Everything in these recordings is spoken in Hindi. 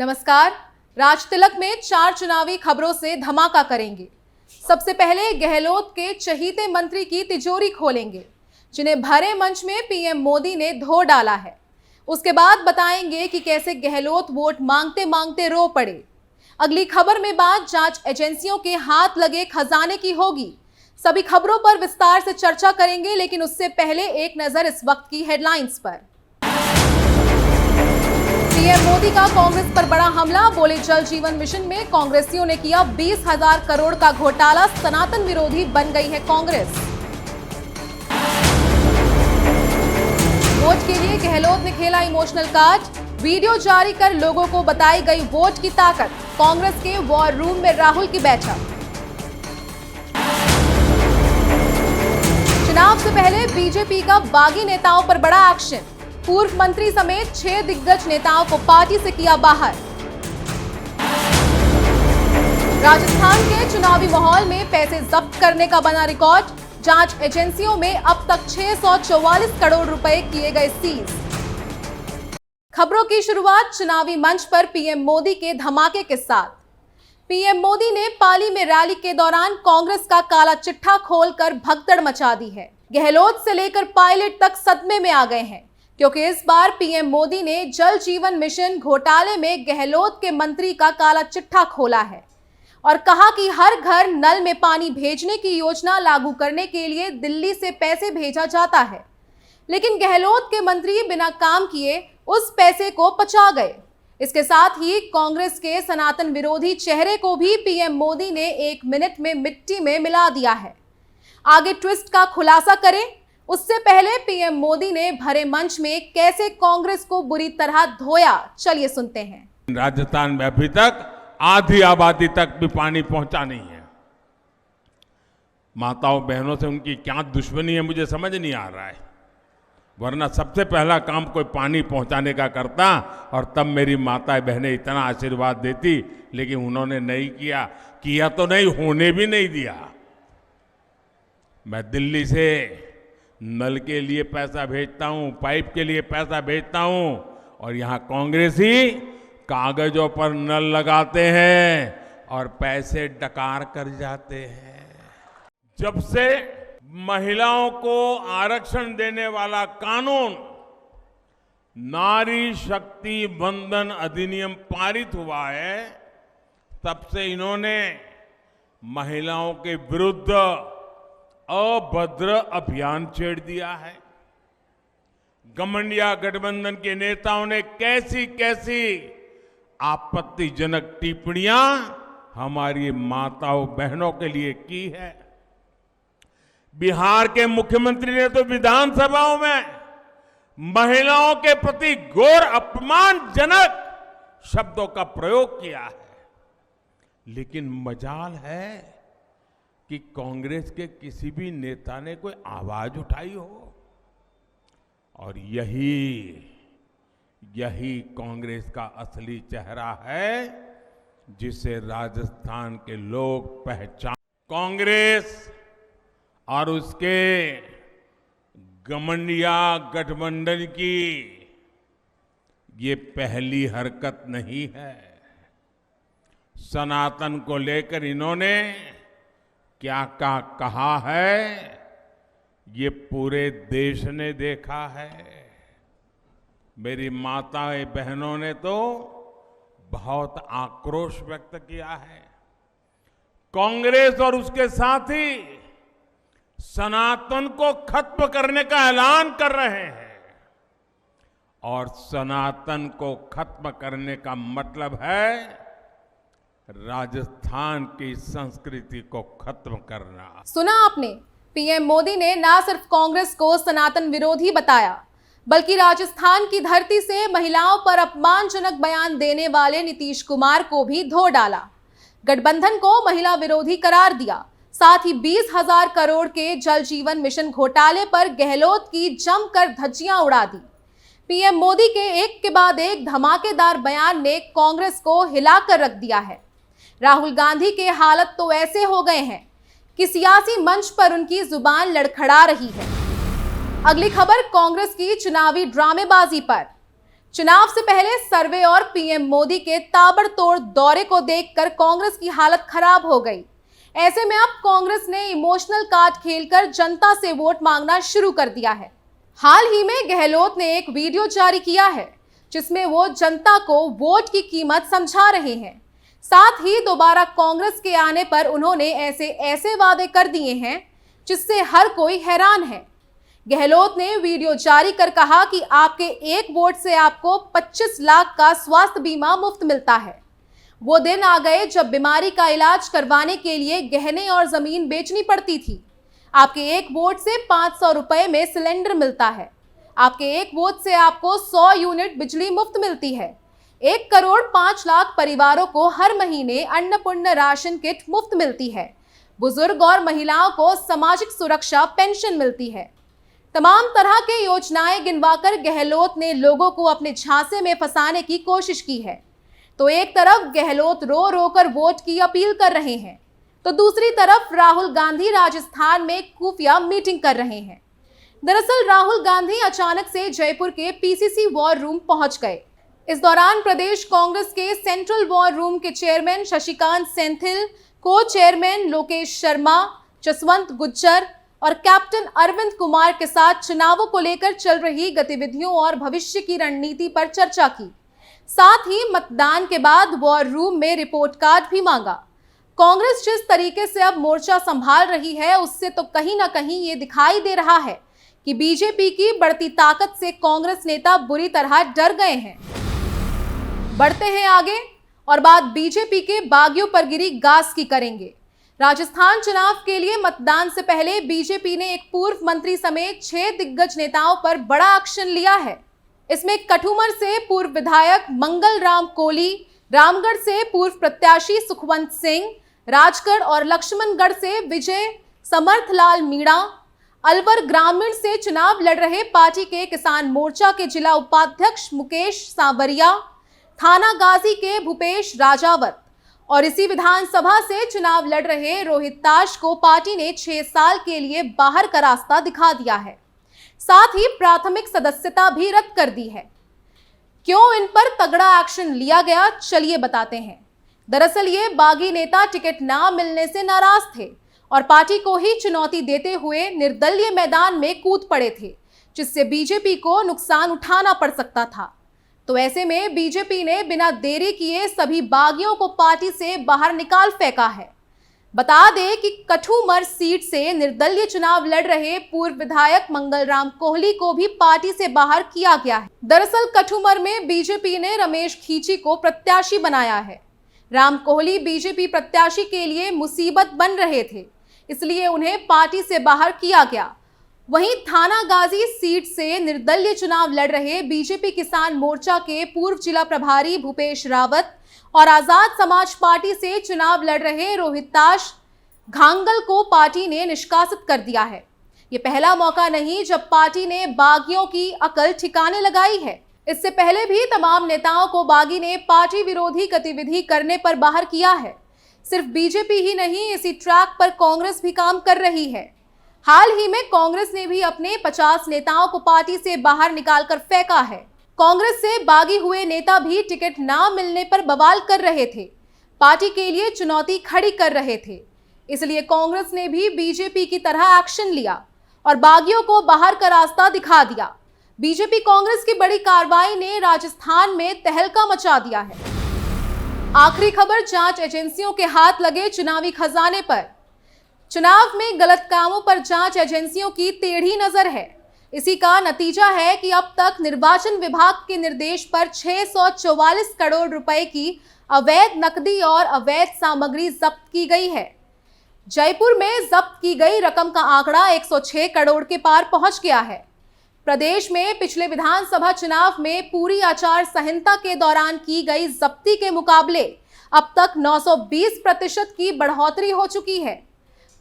नमस्कार। राज तिलक में 4 चुनावी खबरों से धमाका करेंगे। सबसे पहले गहलोत के चहीते मंत्री की तिजोरी खोलेंगे, जिन्हें भरे मंच में पीएम मोदी ने धो डाला है। उसके बाद बताएंगे कि कैसे गहलोत वोट मांगते मांगते रो पड़े। अगली खबर में बात जांच एजेंसियों के हाथ लगे खजाने की होगी। सभी खबरों पर विस्तार से चर्चा करेंगे, लेकिन उससे पहले एक नजर इस वक्त की हेडलाइंस पर। पीएम मोदी का कांग्रेस पर बड़ा हमला। बोले जल जीवन मिशन में कांग्रेसियों ने किया 20,000 करोड़ का घोटाला, सनातन विरोधी बन गई है कांग्रेस। वोट के लिए गहलोत ने खेला इमोशनल कार्ड। वीडियो जारी कर लोगों को बताई गई वोट की ताकत। कांग्रेस के वॉर रूम में राहुल की बैठक। चुनाव से पहले बीजेपी का बागी नेताओं पर बड़ा एक्शन। पूर्व मंत्री समेत 6 दिग्गज नेताओं को पार्टी से किया बाहर। राजस्थान के चुनावी माहौल में पैसे जब्त करने का बना रिकॉर्ड। जांच एजेंसियों में अब तक 644 करोड़ रुपए किए गए सीज। खबरों की शुरुआत चुनावी मंच पर पीएम मोदी के धमाके के साथ। पीएम मोदी ने पाली में रैली के दौरान कांग्रेस का काला चिट्ठा खोलकर भगदड़ मचा दी है। गहलोत से लेकर पायलट तक सदमे में आ गए हैं, क्योंकि इस बार पीएम मोदी ने जल जीवन मिशन घोटाले में गहलोत के मंत्री का काला चिट्ठा खोला है और कहा कि हर घर नल में पानी भेजने की योजना लागू करने के लिए दिल्ली से पैसे भेजा जाता है, लेकिन गहलोत के मंत्री बिना काम किए उस पैसे को पचा गए। इसके साथ ही कांग्रेस के सनातन विरोधी चेहरे को भी पीएम मोदी ने 1 मिनट में मिट्टी में मिला दिया है। आगे ट्विस्ट का खुलासा करें उससे पहले पीएम मोदी ने भरे मंच में कैसे कांग्रेस को बुरी तरह धोया, चलिए सुनते हैं। राजस्थान में अभी तक आधी आबादी तक भी पानी पहुंचा नहीं है। माताओं बहनों से उनकी क्या दुश्मनी है मुझे समझ नहीं आ रहा है, वरना सबसे पहला काम कोई पानी पहुंचाने का करता और तब मेरी माताएं बहनें इतना आशीर्वाद देती, लेकिन उन्होंने नहीं किया तो नहीं, होने भी नहीं दिया। मैं दिल्ली से नल के लिए पैसा भेजता हूं, पाइप के लिए पैसा भेजता हूं, और यहां कांग्रेसी कागजों पर नल लगाते हैं और पैसे डकार कर जाते हैं। जब से महिलाओं को आरक्षण देने वाला कानून नारी शक्ति वंदन अधिनियम पारित हुआ है, तब से इन्होंने महिलाओं के विरुद्ध अभद्र अभियान छेड़ दिया है। गठबंधन गठबंधन के नेताओं ने कैसी कैसी आपत्तिजनक टिप्पणियां हमारी माताओं बहनों के लिए की है। बिहार के मुख्यमंत्री ने तो विधानसभाओं में महिलाओं के प्रति घोर अपमानजनक शब्दों का प्रयोग किया है, लेकिन मजाल है कि कांग्रेस के किसी भी नेता ने कोई आवाज उठाई हो, और यही कांग्रेस का असली चेहरा है जिसे राजस्थान के लोग पहचान। कांग्रेस और उसके गठबंधन गठबंधन की ये पहली हरकत नहीं है। सनातन को लेकर इन्होंने क्या क्या कहा है ये पूरे देश ने देखा है। मेरी माताएं बहनों ने तो बहुत आक्रोश व्यक्त किया है। कांग्रेस और उसके साथी सनातन को खत्म करने का ऐलान कर रहे हैं, और सनातन को खत्म करने का मतलब है राजस्थान की संस्कृति को खत्म करना। सुना आपने, पीएम मोदी ने न सिर्फ कांग्रेस को सनातन विरोधी बताया, बल्कि राजस्थान की धरती से महिलाओं पर अपमानजनक बयान देने वाले नीतीश कुमार को भी धो डाला। गठबंधन को महिला विरोधी करार दिया। साथ ही 20,000 करोड़ के जल जीवन मिशन घोटाले पर गहलोत की जमकर धज्जियां उड़ा दी। पीएम मोदी के एक के बाद एक धमाकेदार बयान ने कांग्रेस को हिलाकर रख दिया है। राहुल गांधी के हालत तो ऐसे हो गए हैं कि सियासी मंच पर उनकी जुबान लड़खड़ा रही है। अगली खबर कांग्रेस की चुनावी ड्रामेबाजी पर। चुनाव से पहले सर्वे और पीएम मोदी के ताबड़तोड़ दौरे को देखकर कांग्रेस की हालत खराब हो गई। ऐसे में अब कांग्रेस ने इमोशनल कार्ड खेलकर जनता से वोट मांगना शुरू कर दिया है। हाल ही में गहलोत ने एक वीडियो जारी किया है जिसमें वो जनता को वोट की कीमत समझा रहे हैं। साथ ही दोबारा कांग्रेस के आने पर उन्होंने ऐसे वादे कर दिए हैं जिससे हर कोई हैरान है। गहलोत ने वीडियो जारी कर कहा कि आपके एक वोट से आपको 25 लाख का स्वास्थ्य बीमा मुफ्त मिलता है। वो दिन आ गए जब बीमारी का इलाज करवाने के लिए गहने और जमीन बेचनी पड़ती थी। आपके एक वोट से 500 रुपए में सिलेंडर मिलता है। आपके एक वोट से आपको 100 यूनिट बिजली मुफ्त मिलती है। 1 करोड़ 5 लाख परिवारों को हर महीने अन्नपूर्ण राशन किट मुफ्त मिलती है। बुजुर्ग और महिलाओं को सामाजिक सुरक्षा पेंशन मिलती है। तमाम तरह के योजनाएं गिनवाकर गहलोत ने लोगों को अपने झांसे में फंसाने की कोशिश की है। तो एक तरफ गहलोत रो रो कर वोट की अपील कर रहे हैं, तो दूसरी तरफ राहुल गांधी राजस्थान में खुफिया मीटिंग कर रहे हैं। दरअसल राहुल गांधी अचानक से जयपुर के पीसीसी वॉर रूम पहुंच गए। इस दौरान प्रदेश कांग्रेस के सेंट्रल वॉर रूम के चेयरमैन शशिकांत सेंथिल, को चेयरमैन लोकेश शर्मा, जसवंत गुज्जर और कैप्टन अरविंद कुमार के साथ चुनावों को लेकर चल रही गतिविधियों और भविष्य की रणनीति पर चर्चा की। साथ ही मतदान के बाद वॉर रूम में रिपोर्ट कार्ड भी मांगा। कांग्रेस जिस तरीके से अब मोर्चा संभाल रही है उससे तो कहीं ना कहीं ये दिखाई दे रहा है कि बीजेपी की बढ़ती ताकत से कांग्रेस नेता बुरी तरह डर गए हैं। बढ़ते हैं आगे और बात बीजेपी के बागियों पर गिरी गास की करेंगे। राजस्थान चुनाव के लिए मतदान से पहले बीजेपी ने एक पूर्व मंत्री समेत 6 दिग्गज नेताओं पर बड़ा एक्शन लिया है। इसमें कठुमर से पूर्व विधायक मंगल राम कोली, रामगढ़ से पूर्व प्रत्याशी सुखवंत सिंह, राजगढ़ और लक्ष्मणगढ़ से विजय समर्थलाल मीणा, अलवर ग्रामीण से चुनाव लड़ रहे पार्टी के किसान मोर्चा के जिला उपाध्यक्ष मुकेश सांवरिया, थाना गाजी के भूपेश राजावत और इसी विधानसभा से चुनाव लड़ रहे रोहित ताश को पार्टी ने 6 साल के लिए बाहर का रास्ता दिखा दिया है। साथ ही प्राथमिक सदस्यता भी रद्द कर दी है। क्यों इन पर तगड़ा एक्शन लिया गया, चलिए बताते हैं। दरअसल ये बागी नेता टिकट ना मिलने से नाराज थे और पार्टी को ही चुनौती देते हुए निर्दलीय मैदान में कूद पड़े थे, जिससे बीजेपी को नुकसान उठाना पड़ सकता था। तो ऐसे में बीजेपी ने बिना देरी किए सभी बागियों को पार्टी से बाहर निकाल फेंका है। बता दें कि कठुमर सीट से निर्दलीय चुनाव लड़ रहे पूर्व विधायक मंगल राम कोहली को भी पार्टी से बाहर किया गया है। दरअसल कठुमर में बीजेपी ने रमेश खींची को प्रत्याशी बनाया है। राम कोहली बीजेपी प्रत्याशी के लिए मुसीबत बन रहे थे, इसलिए उन्हें पार्टी से बाहर किया गया। वहीं थाना गाजी सीट से निर्दलीय चुनाव लड़ रहे बीजेपी किसान मोर्चा के पूर्व जिला प्रभारी भूपेश रावत और आजाद समाज पार्टी से चुनाव लड़ रहे रोहित ताश घांगल को पार्टी ने निष्कासित कर दिया है। ये पहला मौका नहीं जब पार्टी ने बागियों की अकल ठिकाने लगाई है। इससे पहले भी तमाम नेताओं को बागी ने पार्टी विरोधी गतिविधि करने पर बाहर किया है। सिर्फ बीजेपी ही नहीं, इसी ट्रैक पर कांग्रेस भी काम कर रही है। हाल ही में कांग्रेस ने भी अपने 50 नेताओं को पार्टी से बाहर निकालकर फेंका है। कांग्रेस से बागी हुए नेता भी टिकट ना मिलने पर बवाल कर रहे थे, पार्टी के लिए चुनौती खड़ी कर रहे थे। इसलिए कांग्रेस ने भी बीजेपी की तरह एक्शन लिया और बागियों को बाहर का रास्ता दिखा दिया। बीजेपी कांग्रेस की बड़ी कार्रवाई ने राजस्थान में तहलका मचा दिया है। आखिरी खबर, जांच एजेंसियों के हाथ लगे चुनावी खजाने पर। चुनाव में गलत कामों पर जांच एजेंसियों की टेढ़ी नजर है। इसी का नतीजा है कि अब तक निर्वाचन विभाग के निर्देश पर 644 करोड़ रुपए की अवैध नकदी और अवैध सामग्री जब्त की गई है। जयपुर में जब्त की गई रकम का आंकड़ा 106 करोड़ के पार पहुंच गया है। प्रदेश में पिछले विधानसभा चुनाव में पूरी आचार संहिता के दौरान की गई जब्ती के मुकाबले अब तक 920% की बढ़ोतरी हो चुकी है।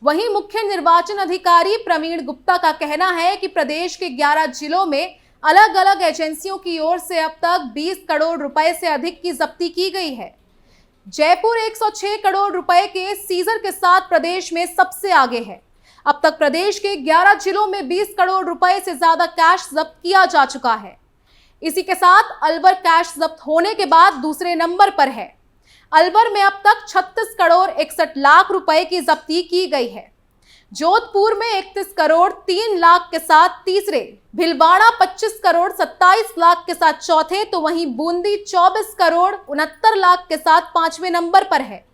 वहीं मुख्य निर्वाचन अधिकारी प्रवीण गुप्ता का कहना है कि प्रदेश के 11 जिलों में अलग अलग एजेंसियों की ओर से अब तक 20 करोड़ रुपए से अधिक की जब्ती की गई है। जयपुर 106 करोड़ रुपए के सीजर के साथ प्रदेश में सबसे आगे है। अब तक प्रदेश के 11 जिलों में 20 करोड़ रुपए से ज्यादा कैश जब्त किया जा चुका है। इसी के साथ अलवर कैश जब्त होने के बाद दूसरे नंबर पर है। अलवर में अब तक 36 करोड़ 61 लाख रुपए की जब्ती की गई है। जोधपुर में 31 करोड़ 3 लाख के साथ तीसरे, भिलवाड़ा 25 करोड़ 27 लाख के साथ चौथे, तो वहीं बूंदी 24 करोड़ 69 लाख के साथ 5वें नंबर पर है।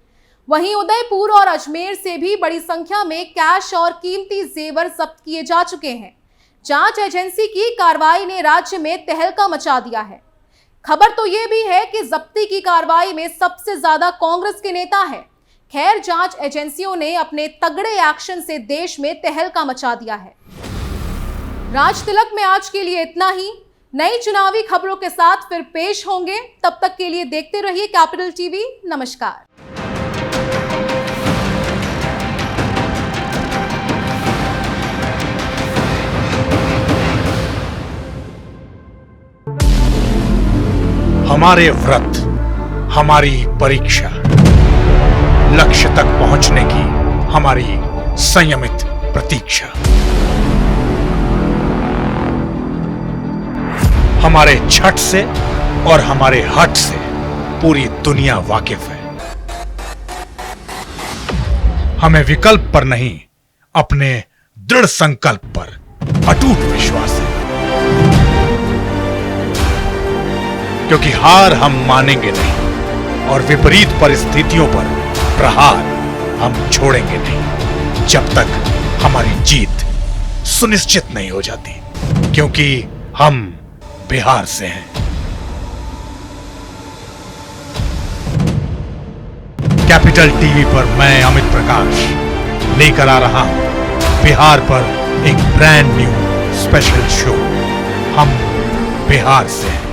वहीं उदयपुर और अजमेर से भी बड़ी संख्या में कैश और कीमती जेवर जब्त किए जा चुके हैं। जांच एजेंसी की कार्रवाई ने राज्य में तहलका मचा दिया है। खबर तो ये भी है कि जब्ती की कार्रवाई में सबसे ज्यादा कांग्रेस के नेता है। खैर, जांच एजेंसियों ने अपने तगड़े एक्शन से देश में तहलका मचा दिया है। राज तिलक में आज के लिए इतना ही। नई चुनावी खबरों के साथ फिर पेश होंगे। तब तक के लिए देखते रहिए कैपिटल टीवी। नमस्कार। हमारे व्रत, हमारी परीक्षा, लक्ष्य तक पहुंचने की हमारी संयमित प्रतीक्षा। हमारे छठ से और हमारे हठ से पूरी दुनिया वाकिफ है। हमें विकल्प पर नहीं, अपने दृढ़ संकल्प पर अटूट विश्वास है। क्योंकि हार हम मानेंगे नहीं और विपरीत परिस्थितियों पर प्रहार हम छोड़ेंगे नहीं, जब तक हमारी जीत सुनिश्चित नहीं हो जाती। क्योंकि हम बिहार से हैं। कैपिटल टीवी पर मैं अमित प्रकाश लेकर आ रहा हूं बिहार पर एक ब्रांड न्यू स्पेशल शो। हम बिहार से हैं।